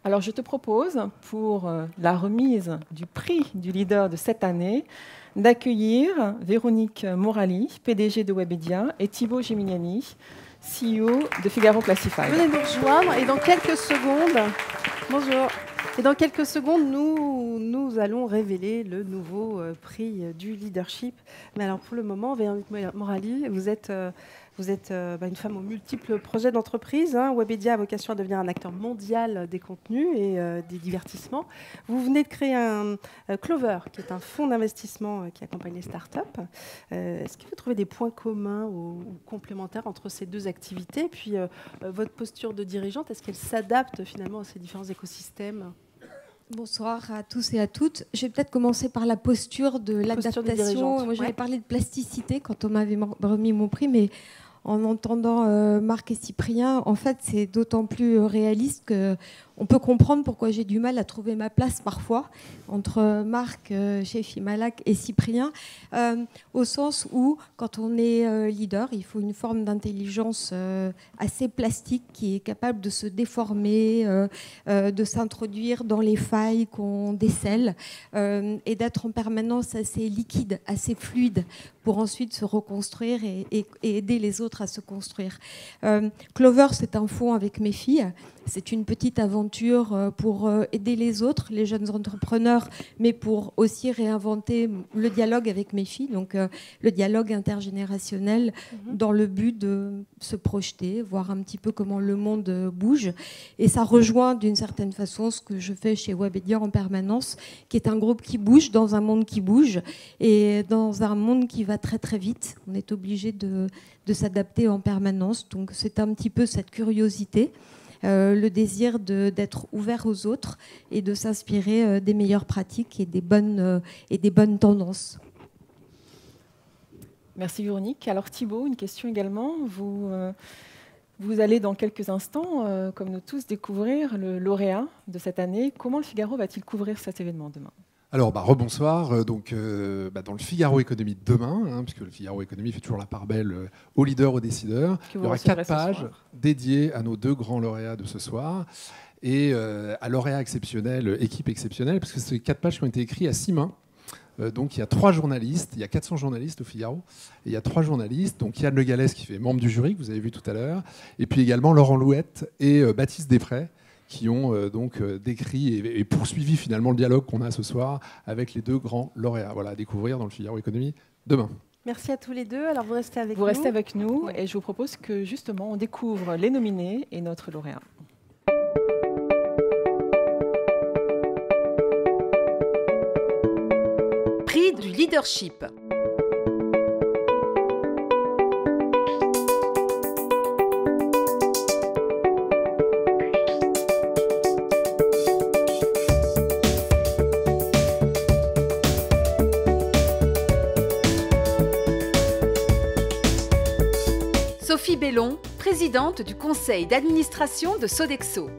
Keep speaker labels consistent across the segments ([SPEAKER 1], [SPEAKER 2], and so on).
[SPEAKER 1] Alors, je te propose, pour la remise du prix du leader de cette année, d'accueillir Véronique Morali, PDG de Webedia, et Thibaut Geminiani, CEO de Figaro Classified.
[SPEAKER 2] Venez nous rejoindre et dans quelques secondes, bonjour. Et dans quelques secondes, nous allons révéler le nouveau prix du leadership. Mais alors pour le moment, Véronique Morali, vous êtes une femme aux multiples projets d'entreprise. Webedia a vocation à devenir un acteur mondial des contenus et des divertissements. Vous venez de créer un Clover, qui est un fonds d'investissement qui accompagne les startups. Est-ce que vous trouvez des points communs ou complémentaires entre ces deux activités? Et puis, votre posture de dirigeante, est-ce qu'elle s'adapte finalement à ces différents écosystèmes?
[SPEAKER 3] Bonsoir à tous et à toutes. Je vais peut-être commencer par la posture de l'adaptation. Moi, j'avais parlé de plasticité quand on m'avait remis mon prix, mais en entendant Marc et Cyprien, en fait, c'est d'autant plus réaliste qu'on peut comprendre pourquoi j'ai du mal à trouver ma place parfois entre Marc, Chefi Malak et Cyprien, au sens où, quand on est leader, il faut une forme d'intelligence assez plastique qui est capable de se déformer, de s'introduire dans les failles qu'on décèle et d'être en permanence assez liquide, assez fluide pour ensuite se reconstruire et aider les autres à se construire. Clover, c'est un fonds avec mes filles. C'est une petite aventure pour aider les autres, les jeunes entrepreneurs, mais pour aussi réinventer le dialogue avec mes filles, donc le dialogue intergénérationnel, dans le but de se projeter, voir un petit peu comment le monde bouge. Et ça rejoint d'une certaine façon ce que je fais chez Webedia en permanence, qui est un groupe qui bouge dans un monde qui bouge et dans un monde qui va très très vite. On est obligé de s'adapter en permanence. Donc c'est un petit peu cette curiosité. Le désir d'être ouvert aux autres et de s'inspirer des meilleures pratiques et des bonnes tendances.
[SPEAKER 1] Merci Véronique. Alors Thibaut, une question également. Vous allez dans quelques instants, comme nous tous, découvrir le lauréat de cette année. Comment le Figaro va-t-il couvrir cet événement demain ?
[SPEAKER 4] Alors, rebonsoir. Dans le Figaro Économie de demain, puisque le Figaro Économie fait toujours la part belle aux leaders, aux décideurs, il y aura 4 pages dédiées à nos 2 grands lauréats de ce soir et à lauréat exceptionnel, équipe exceptionnelle, parce que c'est 4 pages qui ont été écrites à 6 mains. Donc il y a 3 journalistes, il y a 400 journalistes au Figaro, et il y a 3 journalistes, donc Yann Le Gallès qui fait membre du jury, que vous avez vu tout à l'heure, et puis également Laurent Louette et Baptiste Després, qui ont décrit et poursuivi finalement le dialogue qu'on a ce soir avec les 2 grands lauréats. Voilà, à découvrir dans le Figaro Économie demain.
[SPEAKER 2] Merci à tous les deux. Alors vous restez avec nous.
[SPEAKER 1] Vous restez avec nous et je vous propose que justement on découvre les nominés et notre lauréat.
[SPEAKER 5] Prix du leadership. Sophie Bellon, présidente du conseil d'administration de Sodexo.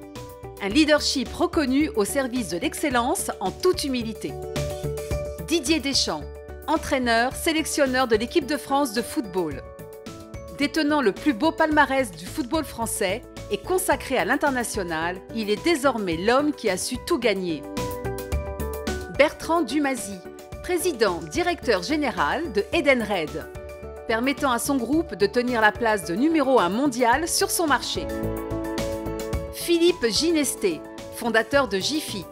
[SPEAKER 5] Un leadership reconnu au service de l'excellence en toute humilité. Didier Deschamps, entraîneur, sélectionneur de l'équipe de France de football. Détenant le plus beau palmarès du football français et consacré à l'international, il est désormais l'homme qui a su tout gagner. Bertrand Dumazy, président directeur général de Edenred, permettant à son groupe de tenir la place de numéro 1 mondial sur son marché. Philippe Ginesté, fondateur de Jiffy,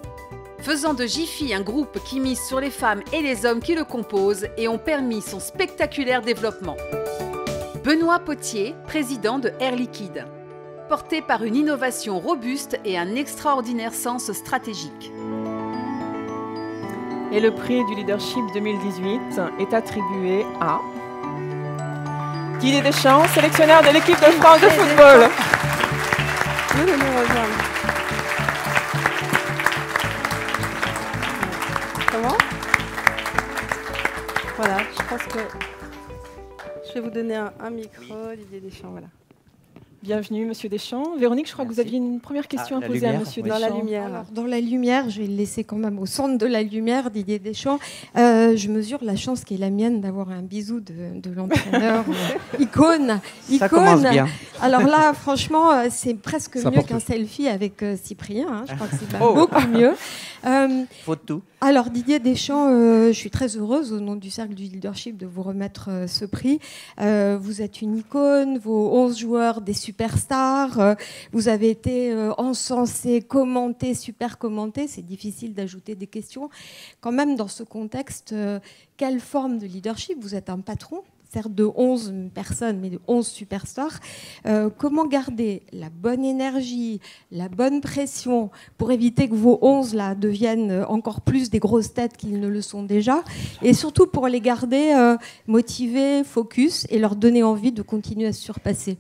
[SPEAKER 5] faisant de Jiffy un groupe qui mise sur les femmes et les hommes qui le composent et ont permis son spectaculaire développement. Benoît Potier, président de Air Liquide, porté par une innovation robuste et un extraordinaire sens stratégique.
[SPEAKER 1] Et le prix du leadership 2018 est attribué à Didier Deschamps, sélectionneur de l'équipe de France de football.
[SPEAKER 2] Venez nous rejoindre. Comment ? Voilà, je pense que je vais vous donner un micro, Didier Deschamps, voilà.
[SPEAKER 1] Bienvenue, Monsieur Deschamps. Véronique, je crois que vous aviez une première question à poser à Monsieur Deschamps.
[SPEAKER 2] Dans la lumière.
[SPEAKER 3] Alors, dans la lumière, je vais le laisser quand même au centre de la lumière, Didier Deschamps. Je mesure la chance qui est la mienne d'avoir un bisou de l'entraîneur icône.
[SPEAKER 6] Ça commence bien.
[SPEAKER 3] Alors là, franchement, c'est presque mieux qu'un selfie avec Cyprien. Hein. Je crois que c'est beaucoup mieux.
[SPEAKER 6] Faut tout.
[SPEAKER 3] Alors Didier Deschamps, je suis très heureuse au nom du Cercle du Leadership de vous remettre ce prix. Vous êtes une icône, vos 11 joueurs des superstars. Vous avez été encensés, commentés, super commentés. C'est difficile d'ajouter des questions. Quand même, dans ce contexte, quelle forme de leadership? Vous êtes un patron, certes de 11 personnes, mais de 11 superstars. Comment garder la bonne énergie, la bonne pression pour éviter que vos 11 là deviennent encore plus des grosses têtes qu'ils ne le sont déjà, et surtout pour les garder motivés, focus, et leur donner envie de continuer à se surpasser?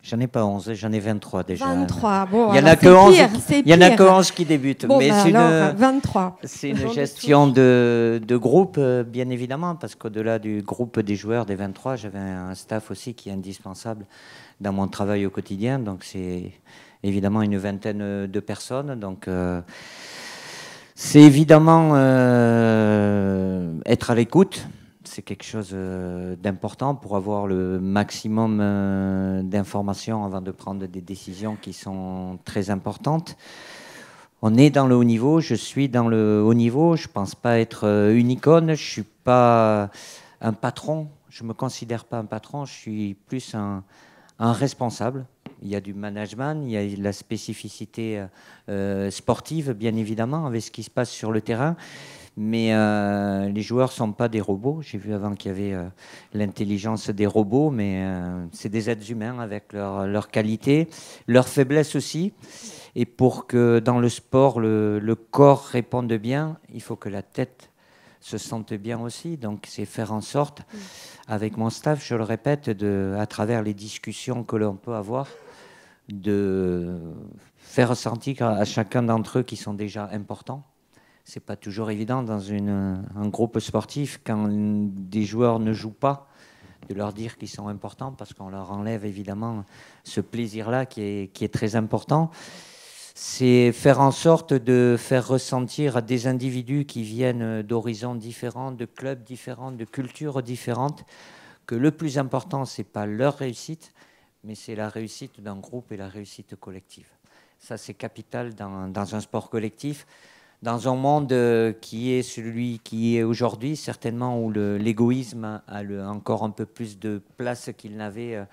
[SPEAKER 6] J'en ai pas 11, j'en ai 23 déjà.
[SPEAKER 3] 23, bon,
[SPEAKER 6] il y en a que 11, il y en a que 11 qui débutent.
[SPEAKER 3] Bon,
[SPEAKER 6] mais
[SPEAKER 3] alors, 23.
[SPEAKER 6] C'est une gestion de groupe, bien évidemment, parce qu'au-delà du groupe des joueurs des 23, j'avais un staff aussi qui est indispensable dans mon travail au quotidien. Donc c'est évidemment une vingtaine de personnes. Donc c'est évidemment être à l'écoute. C'est quelque chose d'important pour avoir le maximum d'informations avant de prendre des décisions qui sont très importantes. On est dans le haut niveau, je suis dans le haut niveau, je ne pense pas être une icône, je ne suis pas un patron, je ne me considère pas un patron, je suis plus un responsable. Il y a du management, il y a la spécificité sportive, bien évidemment, avec ce qui se passe sur le terrain. Mais les joueurs ne sont pas des robots. J'ai vu avant qu'il y avait l'intelligence des robots, mais c'est des êtres humains avec leurs qualités, leurs faiblesses aussi. Et pour que dans le sport, le corps réponde bien, il faut que la tête se sente bien aussi. Donc c'est faire en sorte, avec mon staff, je le répète, à travers les discussions que l'on peut avoir, de faire ressentir à chacun d'entre eux qui sont déjà importants. C'est pas toujours évident dans un groupe sportif, quand des joueurs ne jouent pas, de leur dire qu'ils sont importants, parce qu'on leur enlève évidemment ce plaisir-là qui est très important. C'est faire en sorte de faire ressentir à des individus qui viennent d'horizons différents, de clubs différents, de cultures différentes, que le plus important, c'est pas leur réussite, mais c'est la réussite d'un groupe et la réussite collective. Ça, c'est capital dans un sport collectif. Dans un monde qui est celui qui est aujourd'hui, certainement où l'égoïsme a encore un peu plus de place qu'il n'avait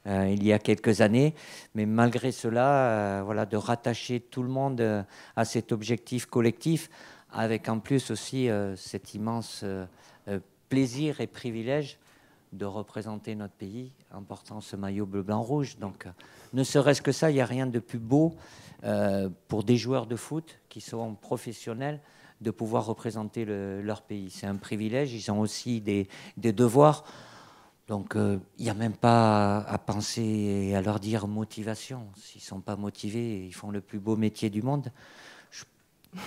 [SPEAKER 6] il y a quelques années. Mais malgré cela, voilà, de rattacher tout le monde à cet objectif collectif, avec en plus aussi cet immense plaisir et privilège de représenter notre pays en portant ce maillot bleu-blanc-rouge. Donc, ne serait-ce que ça, il n'y a rien de plus beau pour des joueurs de foot qui sont professionnels de pouvoir représenter leur pays. C'est un privilège, ils ont aussi des devoirs. Donc, il n'y a même pas à penser et à leur dire motivation. S'ils ne sont pas motivés, ils font le plus beau métier du monde.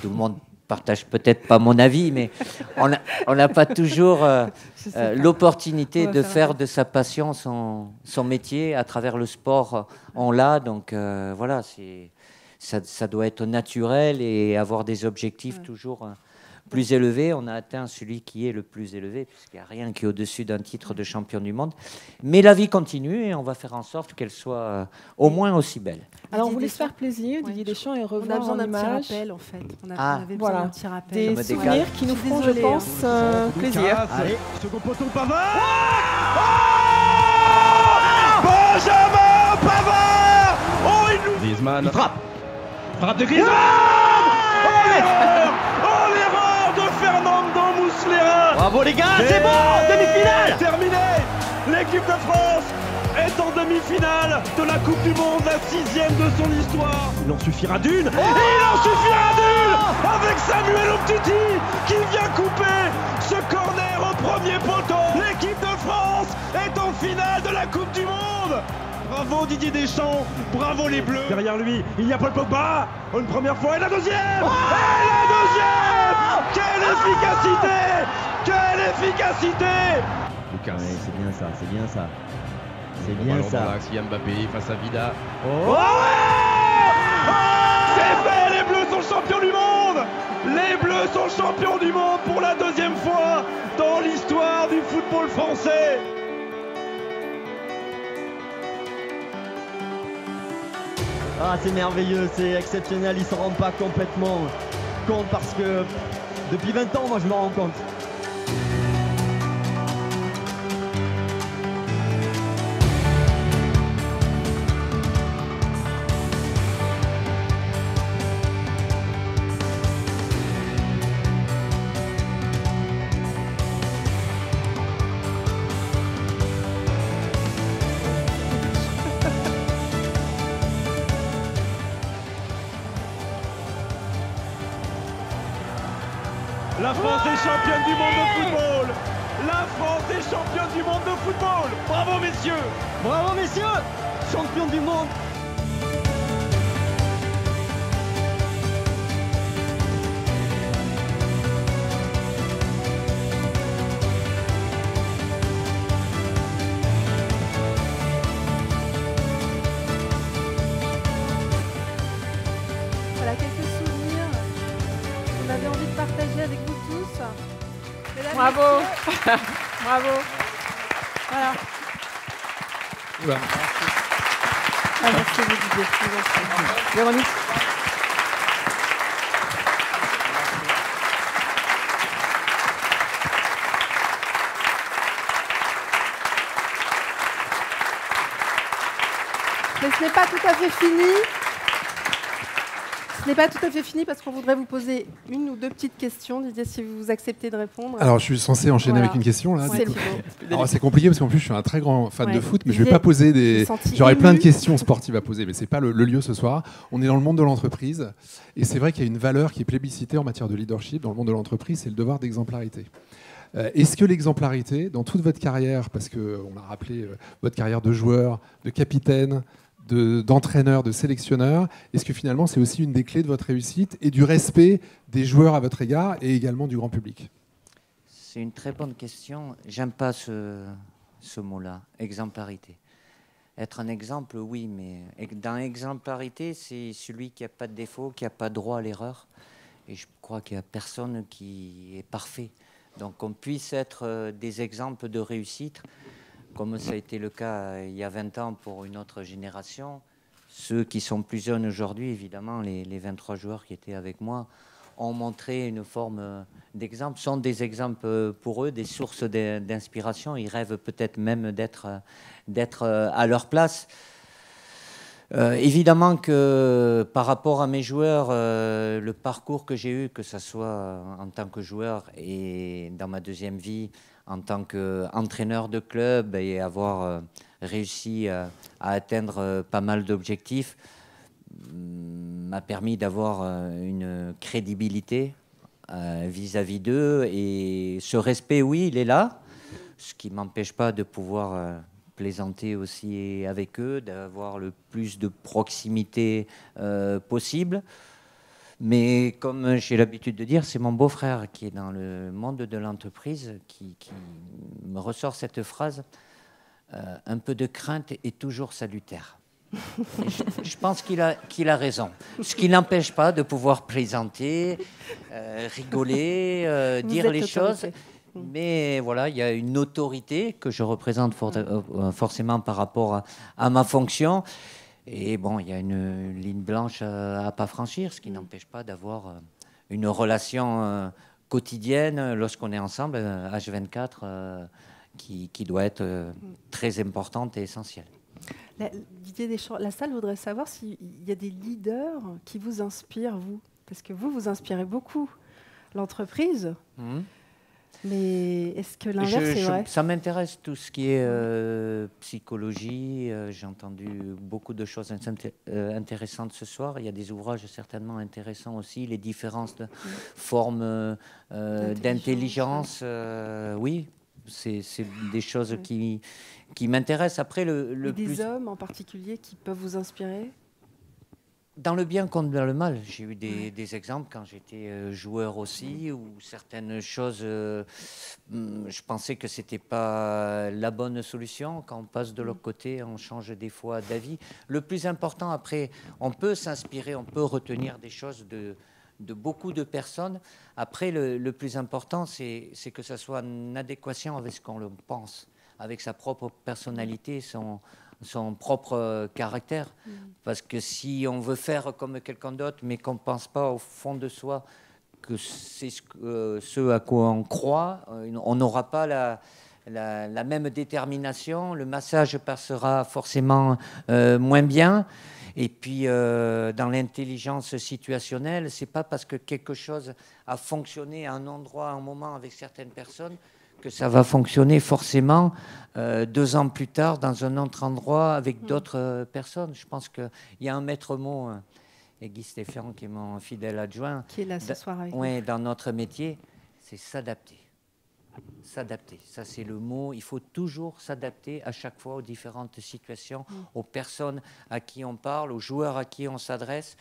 [SPEAKER 6] Tout le monde partage peut-être pas mon avis, mais on n'a pas toujours l'opportunité de faire de sa passion son métier. À travers le sport, on l'a. Donc voilà, ça doit être naturel et avoir des objectifs toujours plus élevés. On a atteint celui qui est le plus élevé, puisqu'il n'y a rien qui est au-dessus d'un titre de champion du monde. Mais la vie continue et on va faire en sorte qu'elle soit au moins aussi belle.
[SPEAKER 1] Alors on voulait se faire plaisir, Didier Deschamps, et revenir en image.
[SPEAKER 2] On a besoin d'un petit rappel, en fait. On avait besoin d'un petit rappel.
[SPEAKER 1] Des souvenirs qui nous feront, je pense, plaisir.
[SPEAKER 7] Allez, second poteau, Pavard. Benjamin Pavard. Oh, il nous... Griezmann. Il frappe. Frappe de Griezmann. Oh, l'erreur de Fernando Muslera. Bravo les gars, c'est bon, demi-finale. Terminé. L'équipe de France est en demi-finale de la Coupe du Monde, la 6e de son histoire. Il en suffira d'une. Oh, et il en suffira d'une avec Samuel Umtiti qui vient couper ce corner au premier poteau. L'équipe de France est en finale de la Coupe du Monde. Bravo Didier Deschamps, bravo les Bleus. Derrière lui, il y a Paul Pogba. Une première fois et la deuxième. Et la deuxième. Quelle efficacité. Quelle efficacité.
[SPEAKER 8] Lucas, c'est bien ça, c'est bien ça. C'est bien ça.
[SPEAKER 7] Mbappé face à Vida. Oh, ouais. C'est fait, les Bleus sont champions du monde. Les Bleus sont champions du monde pour la deuxième fois dans l'histoire du football français.
[SPEAKER 8] Ah, c'est merveilleux, c'est exceptionnel, ils ne s'en rendent pas complètement compte parce que depuis 20 ans, moi je me rends compte.
[SPEAKER 7] La France est championne du monde de football. La France est championne du monde de football. Bravo messieurs.
[SPEAKER 8] Bravo messieurs, champion du monde.
[SPEAKER 2] Voilà quelques souvenirs qu'on avait envie de partager avec vous tous. Mesdames,
[SPEAKER 1] Bravo.
[SPEAKER 2] messieurs.
[SPEAKER 1] Bravo.
[SPEAKER 2] Voilà.
[SPEAKER 4] Voilà.
[SPEAKER 1] Ah, merci vous, Didier. Merci. Véronique.
[SPEAKER 2] Mais ce n'est pas tout à fait fini. Ce n'est pas tout à fait fini parce qu'on voudrait vous poser une ou deux petites questions, Didier, si vous acceptez de répondre.
[SPEAKER 4] Alors, je suis censé enchaîner
[SPEAKER 2] Voilà.
[SPEAKER 4] avec une question là.
[SPEAKER 2] Ouais,
[SPEAKER 4] du coup.
[SPEAKER 2] Thibaut.
[SPEAKER 4] Alors, c'est compliqué parce qu'en plus, je suis un très grand fan
[SPEAKER 2] Ouais.
[SPEAKER 4] de foot, mais je
[SPEAKER 2] Didier,
[SPEAKER 4] vais pas poser
[SPEAKER 2] je
[SPEAKER 4] des.
[SPEAKER 2] me sens
[SPEAKER 4] J'aurais plein de
[SPEAKER 2] émue.
[SPEAKER 4] questions sportives à poser, mais c'est pas le lieu ce soir. On est dans le monde de l'entreprise, et c'est vrai qu'il y a une valeur qui est plébiscitée en matière de leadership dans le monde de l'entreprise, c'est le devoir d'exemplarité. Est-ce que l'exemplarité, dans toute votre carrière, parce qu'on a rappelé votre carrière de joueur, de capitaine, d'entraîneur, de sélectionneur, est-ce que finalement c'est aussi une des clés de votre réussite et du respect des joueurs à votre égard et également du grand public?
[SPEAKER 6] C'est une très bonne question. J'aime pas ce mot-là, exemplarité. Être un exemple, oui, mais dans l'exemplarité, c'est celui qui n'a pas de défaut, qui n'a pas droit à l'erreur. Et je crois qu'il n'y a personne qui est parfait. Donc qu'on puisse être des exemples de réussite, comme ça a été le cas il y a 20 ans pour une autre génération. Ceux qui sont plus jeunes aujourd'hui, évidemment, les 23 joueurs qui étaient avec moi, ont montré une forme d'exemple, sont des exemples pour eux, des sources d'inspiration. Ils rêvent peut-être même d'être à leur place. Évidemment que par rapport à mes joueurs, le parcours que j'ai eu, que ce soit en tant que joueur et dans ma deuxième vie, en tant qu'entraîneur de club et avoir réussi à atteindre pas mal d'objectifs, m'a permis d'avoir une crédibilité vis-à-vis d'eux. Et ce respect, oui, il est là, ce qui ne m'empêche pas de pouvoir plaisanter aussi avec eux, d'avoir le plus de proximité possible. Mais comme j'ai l'habitude de dire, c'est mon beau-frère qui est dans le monde de l'entreprise qui me ressort cette phrase, un peu de crainte est toujours salutaire. Je pense qu'il a raison. Ce qui n'empêche pas de pouvoir plaisanter, rigoler, dire les choses. Mais voilà, il y a une autorité que je représente forcément par rapport à ma fonction. Et bon, il y a une ligne blanche à ne pas franchir, ce qui n'empêche pas d'avoir une relation quotidienne lorsqu'on est ensemble, H24, qui doit être très importante et essentielle.
[SPEAKER 2] Didier Deschamps, la salle voudrait savoir s'il y a des leaders qui vous inspirent, vous. Parce que vous inspirez beaucoup l'entreprise. Mais est-ce que l'inverse est vrai?
[SPEAKER 6] Ça m'intéresse tout ce qui est psychologie. J'ai entendu beaucoup de choses intéressantes ce soir. Il y a des ouvrages certainement intéressants aussi. Les différences de formes d'intelligence. Oui, c'est des choses qui m'intéressent. Après,
[SPEAKER 2] des hommes en particulier qui peuvent vous inspirer?
[SPEAKER 6] Dans le bien comme dans le mal, j'ai eu des exemples quand j'étais joueur aussi, où certaines choses, je pensais que ce n'était pas la bonne solution. Quand on passe de l'autre côté, on change des fois d'avis. Le plus important, après, on peut s'inspirer, on peut retenir des choses de beaucoup de personnes. Après, le plus important, c'est que ça soit en adéquation avec ce qu'on pense, avec sa propre personnalité, son propre caractère. Parce que si on veut faire comme quelqu'un d'autre, mais qu'on ne pense pas au fond de soi que c'est ce à quoi on croit, on n'aura pas la même détermination, le massage passera forcément moins bien. Et puis, dans l'intelligence situationnelle, ce n'est pas parce que quelque chose a fonctionné à un endroit, à un moment, avec certaines personnes, que ça va fonctionner forcément 2 ans plus tard dans un autre endroit avec d'autres personnes. Je pense qu'il y a un maître mot, et Guy Stéphane, qui est mon fidèle adjoint,
[SPEAKER 2] qui est là ce soir avec
[SPEAKER 6] nous. Dans notre métier, c'est s'adapter. S'adapter, ça c'est le mot. Il faut toujours s'adapter à chaque fois aux différentes situations, aux personnes à qui on parle, aux joueurs à qui on s'adresse.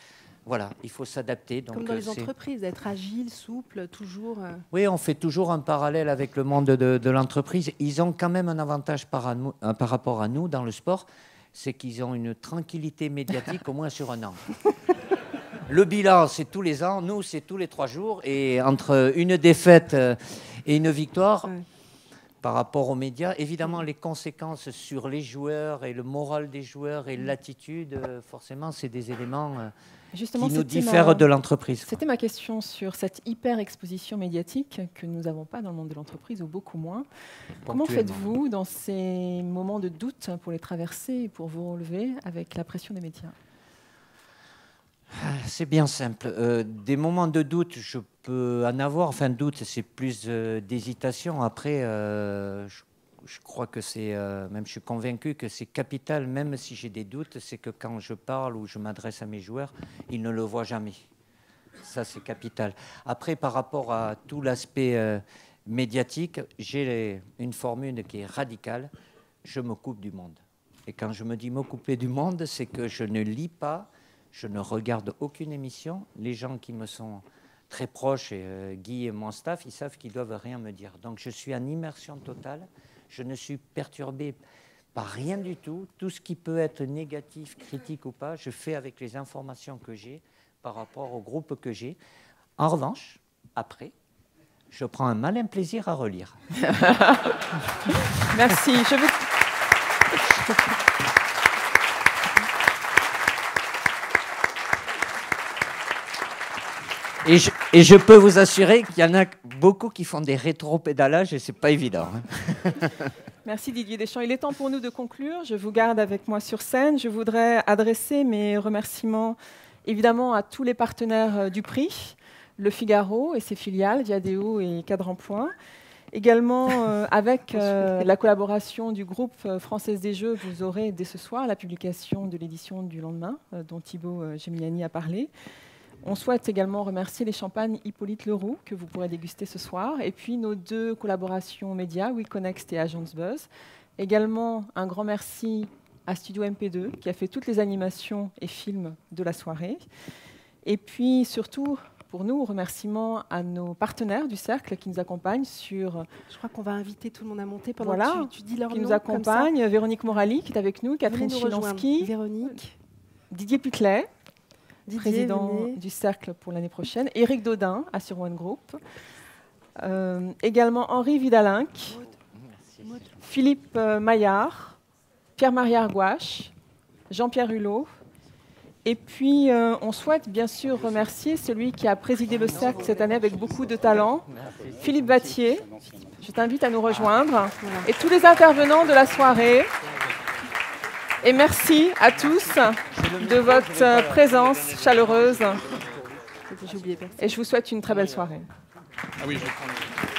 [SPEAKER 6] Voilà, il faut s'adapter.
[SPEAKER 2] Comme dans les entreprises, d'être agile, souple, toujours...
[SPEAKER 6] Oui, on fait toujours un parallèle avec le monde de l'entreprise. Ils ont quand même un avantage par rapport à nous dans le sport, c'est qu'ils ont une tranquillité médiatique au moins sur un an. Le bilan, c'est tous les ans. Nous, c'est tous les 3 jours. Et entre une défaite et une victoire, par rapport aux médias, évidemment, les conséquences sur les joueurs et le moral des joueurs et l'attitude, forcément, c'est des éléments qui nous diffèrent de l'entreprise.
[SPEAKER 1] C'était ma question sur cette hyper-exposition médiatique que nous n'avons pas dans le monde de l'entreprise, ou beaucoup moins. Comment faites-vous dans ces moments de doute pour les traverser et pour vous relever avec la pression des médias ?
[SPEAKER 6] C'est bien simple. Des moments de doute, je peux en avoir. Enfin, doute, c'est plus d'hésitation. Après, je crois que c'est, même je suis convaincu que c'est capital, même si j'ai des doutes, c'est que quand je parle ou je m'adresse à mes joueurs, ils ne le voient jamais. Ça, c'est capital. Après, par rapport à tout l'aspect médiatique, j'ai une formule qui est radicale. Je me coupe du monde. Et quand je me dis me couper du monde, c'est que je ne lis pas. Je ne regarde aucune émission. Les gens qui me sont très proches, Guy et mon staff, ils savent qu'ils ne doivent rien me dire. Donc je suis en immersion totale. Je ne suis perturbé par rien du tout. Tout ce qui peut être négatif, critique ou pas, je fais avec les informations que j'ai par rapport au groupe que j'ai. En revanche, après, je prends un malin plaisir à relire.
[SPEAKER 1] Merci.
[SPEAKER 6] Et je peux vous assurer qu'il y en a beaucoup qui font des rétro-pédalages et ce n'est pas évident.
[SPEAKER 1] Merci Didier Deschamps. Il est temps pour nous de conclure. Je vous garde avec moi sur scène. Je voudrais adresser mes remerciements évidemment à tous les partenaires du prix, Le Figaro et ses filiales, Diadéo et Cadre Emploi. Également, avec la collaboration du groupe Française des Jeux, vous aurez dès ce soir la publication de l'édition du lendemain, dont Thibaut Geminiani a parlé. On souhaite également remercier les champagnes Hippolyte Leroux que vous pourrez déguster ce soir, et puis nos 2 collaborations médias, WeConnect et Agence Buzz. Également, un grand merci à Studio MP2 qui a fait toutes les animations et films de la soirée. Et puis surtout, pour nous, remerciements à nos partenaires du Cercle qui nous accompagnent sur...
[SPEAKER 2] Je crois qu'on va inviter tout le monde à monter pendant que tu dis leur nom.
[SPEAKER 1] Qui nous accompagnent, Véronique Morali qui est avec nous, Catherine Chilansky,
[SPEAKER 2] Véronique,
[SPEAKER 1] Didier Putlet, président du Cercle pour l'année prochaine, Éric Dodin, Assure One Group, également Henri Vidalinck, Philippe Maillard, Pierre-Marie Argouache, Jean-Pierre Hulot. Et puis, on souhaite bien sûr remercier celui qui a présidé le Cercle cette année avec beaucoup de talent, Philippe Battier. Je t'invite à nous rejoindre. Et tous les intervenants de la soirée. Et merci à tous de votre présence chaleureuse. Et je vous souhaite une très belle soirée.
[SPEAKER 4] Ah oui, je vais prendre...